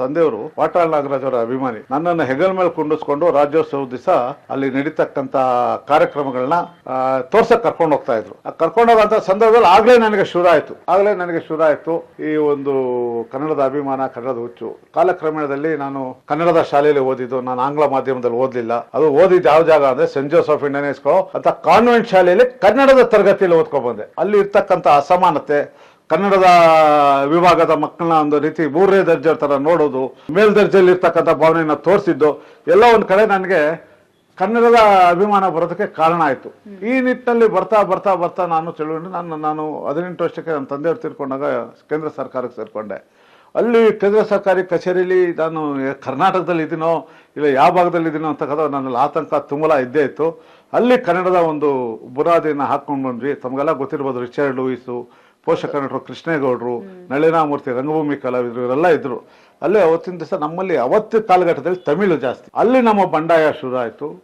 ತಂದೆಯವರು ವಾಟಾಳ್ ನಾಗರಾಜ್ ಅವರ ಅಭಿಮಾನಿ. ನನ್ನನ್ನು ಹೆಗಲ ಮೇಲೆ ಕುಂಡಿಸ್ಕೊಂಡು ರಾಜ್ಯೋತ್ಸವ ದಿವಸ ಅಲ್ಲಿ ನಡೀತಕ್ಕಂತ ಕಾರ್ಯಕ್ರಮಗಳನ್ನ ತೋರ್ಸಕ್ ಕರ್ಕೊಂಡು ಹೋಗ್ತಾ ಇದ್ರು. ಕರ್ಕೊಂಡು ಹೋಗಂತ ಸಂದರ್ಭದಲ್ಲಿ ಆಗ್ಲೇ ನನಗೆ ಶುರು ಆಯ್ತು ಈ ಒಂದು ಕನ್ನಡದ ಅಭಿಮಾನ, ಕನ್ನಡದ ಹುಚ್ಚು. ಕಾಲಕ್ರಮೇಣದಲ್ಲಿ ನಾನು ಕನ್ನಡದ ಶಾಲೆಯಲ್ಲಿ ಓದಿದ್ದು, ನಾನು ಆಂಗ್ಲ ಮಾಧ್ಯಮದಲ್ಲಿ ಓದಲಿಲ್ಲ. ಅದು ಓದಿದ್ದು ಯಾವ ಜಾಗ ಅಂದ್ರೆ ಸೆಂಟ್ ಜೋಸೆಫ್ ಇಂಡಿಯನ್ ಸ್ಕೂಲ್ ಅಂತ ಕಾನ್ವೆಂಟ್ ಶಾಲೆಯಲ್ಲಿ ಕನ್ನಡದ ತರಗತಿಯಲ್ಲಿ ಓದ್ಕೊಂಡ್ ಬಂದೆ. ಅಲ್ಲಿ ಇರ್ತಕ್ಕಂಥ ಅಸಮಾನತೆ, ಕನ್ನಡದ ವಿಭಾಗದ ಮಕ್ಕಳನ್ನ ಒಂದು ರೀತಿ 3ನೇ ದರ್ಜೆ ತರ ನೋಡೋದು, ಮೇಲ್ದರ್ಜೆಯಲ್ಲಿ ಇರ್ತಕ್ಕಂಥ ಭಾವನೆಯನ್ನ ತೋರಿಸಿದ್ದು ಎಲ್ಲ ಒಂದ್ ಕಡೆ ನನಗೆ ಕನ್ನಡದ ಅಭಿಮಾನ ಬರೋದಕ್ಕೆ ಕಾರಣ ಆಯ್ತು. ಈ ನಿಟ್ಟಿನಲ್ಲಿ ಬರ್ತಾ ನಾನು ಚಳುವಳಿ ನಾನು 18 ವರ್ಷಕ್ಕೆ ನನ್ನ ತಂದೆಯವರು ತೀರ್ಕೊಂಡಾಗ ಕೇಂದ್ರ ಸರ್ಕಾರಕ್ಕೆ ಸೇರ್ಕೊಂಡೆ. ಅಲ್ಲಿ ಕೇಂದ್ರ ಸರ್ಕಾರಿ ಕಚೇರಿಯಲ್ಲಿ ನಾನು ಕರ್ನಾಟಕದಲ್ಲಿ ಇದ್ದೀನೋ ಇಲ್ಲ ಯಾವ ಭಾಗದಲ್ಲಿ ಇದ್ದೀನೋ ಅಂತಕ್ಕಂಥ ನನ್ನಲ್ಲಿ ಆತಂಕ ತುಮಲ ಇದ್ದೇ ಇತ್ತು. ಅಲ್ಲಿ ಕನ್ನಡದ ಒಂದು ಬುನಾದಿಯನ್ನು ಹಾಕೊಂಡು ಬಂದ್ವಿ. ತಮಗೆಲ್ಲ ಗೊತ್ತಿರ್ಬೋದು, ರಿಚರ್ಡ್ ಲೂಯಿಸು, ಪೋಷಕ ನಟರು ಕೃಷ್ಣೇಗೌಡರು, ನಳಿನಾಮೂರ್ತಿ, ರಂಗಭೂಮಿ ಕಲಾವಿದರು ಇವರೆಲ್ಲ ಇದ್ರು. ಅಲ್ಲೇ ಅವತ್ತಿನ ದಿವಸ ನಮ್ಮಲ್ಲಿ ಅವತ್ತು ಕಾಲಘಟ್ಟದಲ್ಲಿ ತಮಿಳು ಜಾಸ್ತಿ. ಅಲ್ಲಿ ನಮ್ಮ ಬಂಡಾಯ ಶುರು ಆಯ್ತು.